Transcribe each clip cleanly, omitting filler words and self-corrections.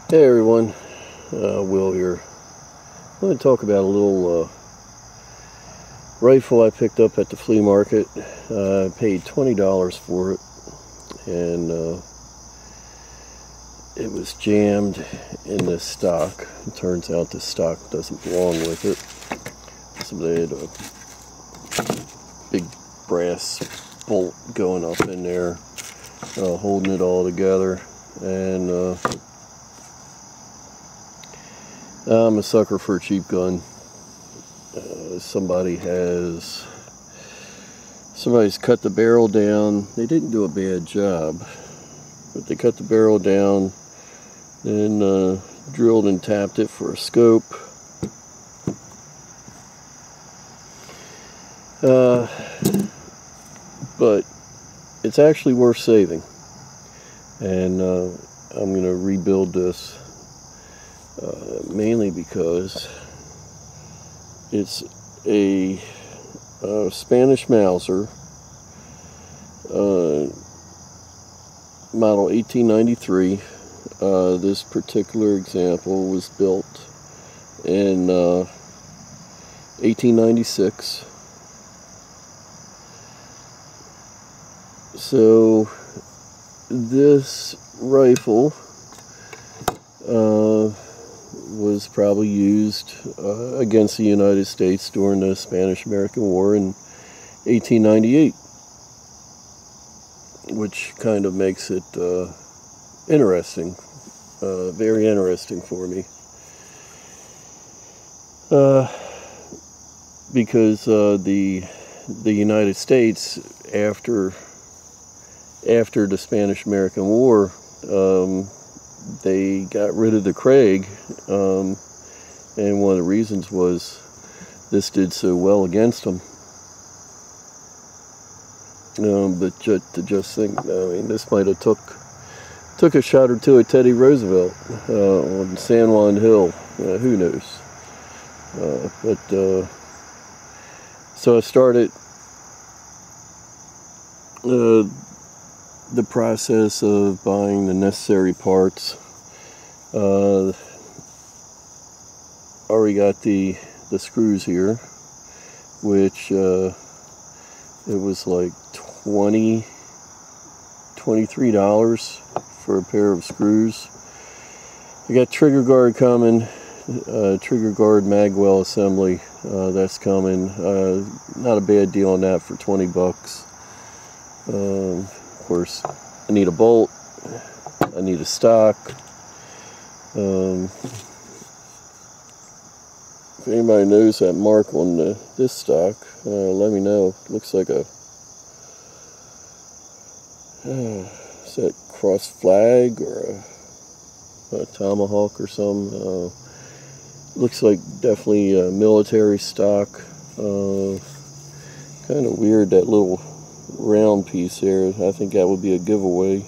Hey everyone, Will here. I'm going to talk about a little rifle I picked up at the flea market. I paid $20 for it, and it was jammed in the stock. It turns out the stock doesn't belong with it. So they had a big brass bolt going up in there, holding it all together, and I'm a sucker for a cheap gun. Somebody's cut the barrel down. They didn't do a bad job, but they cut the barrel down and drilled and tapped it for a scope. But it's actually worth saving, and I'm going to rebuild this. Mainly because it's a Spanish Mauser, model 1893. This particular example was built in 1896. So this rifle was probably used against the United States during the Spanish-American War in 1898, which kind of makes it interesting, very interesting for me, because the United States, after the Spanish-American War, they got rid of the Craig, and one of the reasons was this did so well against them. But just think, I mean, this might have took a shot or two at Teddy Roosevelt on San Juan Hill. Who knows? So I started the process of buying the necessary parts. Already got the screws here, which it was like $23 for a pair of screws. I got trigger guard coming, trigger guard magwell assembly, that's coming. Not a bad deal on that for $20. Of course, I need a bolt, I need a stock. If anybody knows that mark on this stock, let me know. It looks like a is that cross flag or a tomahawk or something? Looks like definitely a military stock. Kind of weird, that little round piece there. I think that would be a giveaway.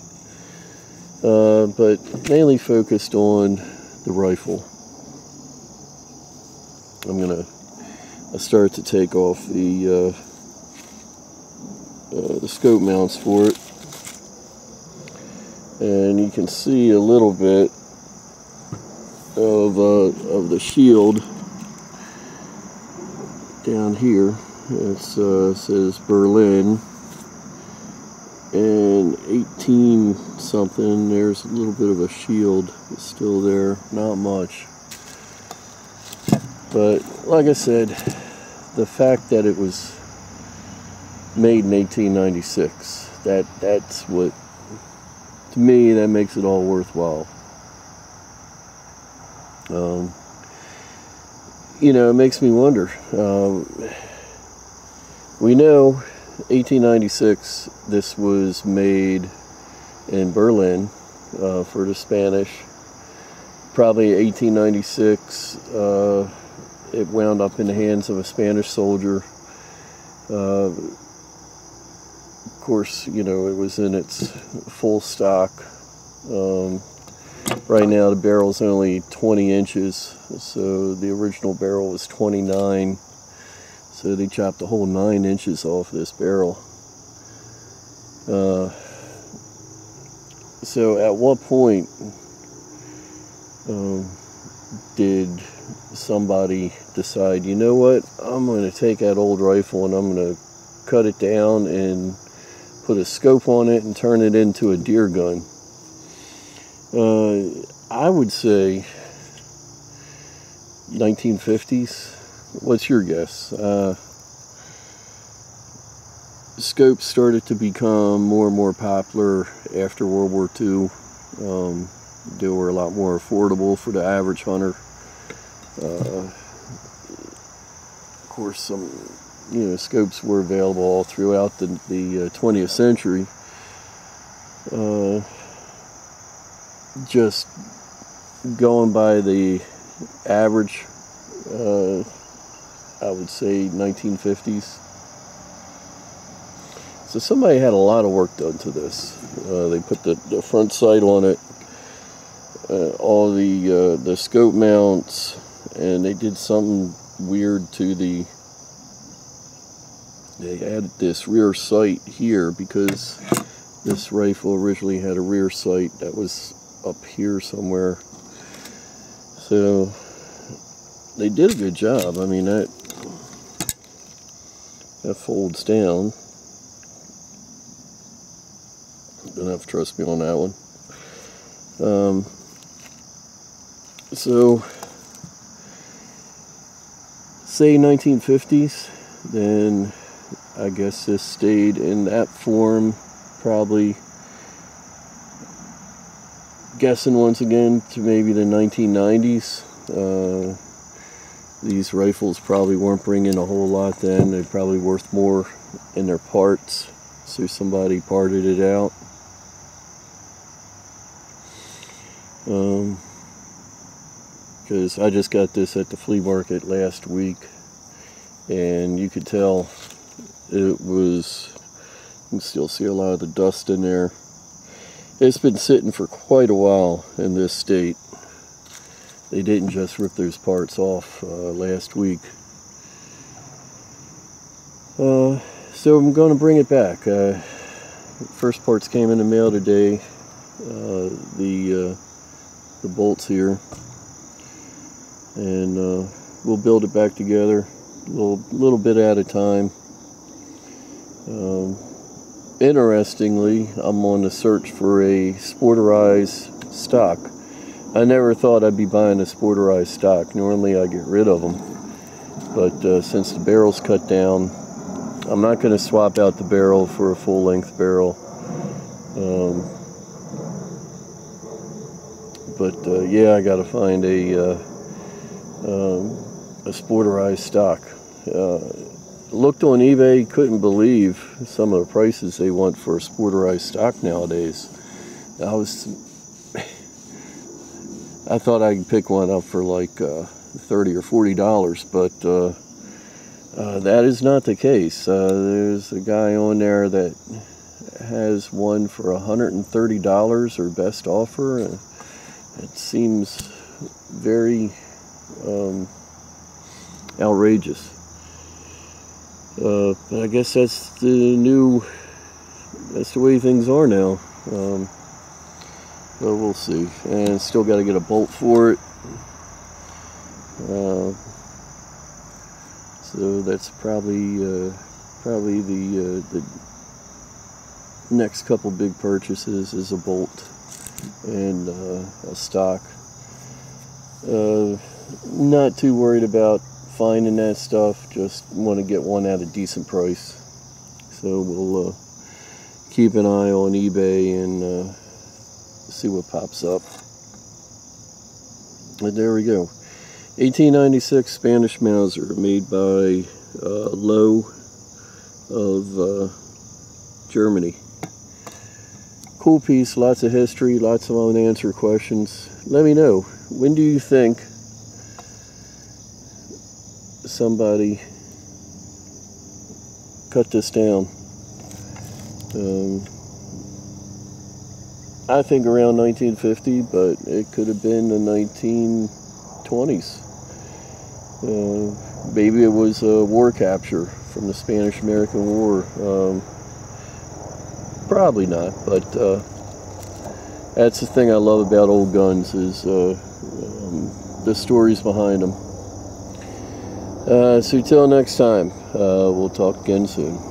But mainly focused on the rifle. I start to take off the scope mounts for it, and you can see a little bit of the shield down here. It says Berlin, and 18 something. There's a little bit of a shield still there, not much. But like I said, the fact that it was made in 1896, that's what, to me, that makes it all worthwhile. It makes me wonder. We know 1896, this was made in Berlin for the Spanish. Probably 1896, it wound up in the hands of a Spanish soldier. Of course, it was in its full stock. Right now the barrel's only 20 inches, so the original barrel was 29. So they chopped a whole 9 inches off this barrel. So at what point did somebody decide, you know what, I'm going to take that old rifle and I'm going to cut it down and put a scope on it and turn it into a deer gun. I would say 1950s. What's your guess? Scopes started to become more and more popular after World War II. They were a lot more affordable for the average hunter. Of course, some scopes were available all throughout the 20th century. Just going by the average, I would say 1950s. So somebody had a lot of work done to this. They put the front sight on it, all the scope mounts, and they did something weird to they added this rear sight here, because this rifle originally had a rear sight that was up here somewhere. So they did a good job. I mean, that folds down. Don't have to trust me on that one. So say 1950s, then I guess this stayed in that form, probably guessing once again to maybe the 1990s. These rifles probably weren't bringing a whole lot then. They're probably worth more in their parts, so somebody parted it out. Because I just got this at the flea market last week, and you could tell it was, you can still see a lot of the dust in there. It's been sitting for quite a while in this state. They didn't just rip those parts off last week. So I'm going to bring it back. First parts came in the mail today. The bolts here, and we'll build it back together a little bit at a time. Interestingly, I'm on the search for a sporterized stock. I never thought I'd be buying a sporterized stock. Normally I get rid of them, but since the barrel's cut down, I'm not going to swap out the barrel for a full-length barrel. Yeah, I got to find a sporterized stock. Looked on eBay, couldn't believe some of the prices they want for a sporterized stock nowadays. I thought I could pick one up for like $30 or $40, but that is not the case. There's a guy on there that has one for $130 or best offer. It seems very outrageous. But I guess that's the way things are now. But we'll see. And still got to get a bolt for it. So that's probably the next couple big purchases is a bolt and a stock. Not too worried about finding that stuff, just want to get one at a decent price. So we'll keep an eye on eBay and see what pops up. And there we go. 1896 Spanish Mauser, made by Lowe of Germany. Cool piece, lots of history, lots of unanswered questions. Let me know, when do you think somebody cut this down? I think around 1950, but it could have been the 1920s. Maybe it was a war capture from the Spanish-American War. Probably not, but that's the thing I love about old guns, is the stories behind them. So till next time, we'll talk again soon.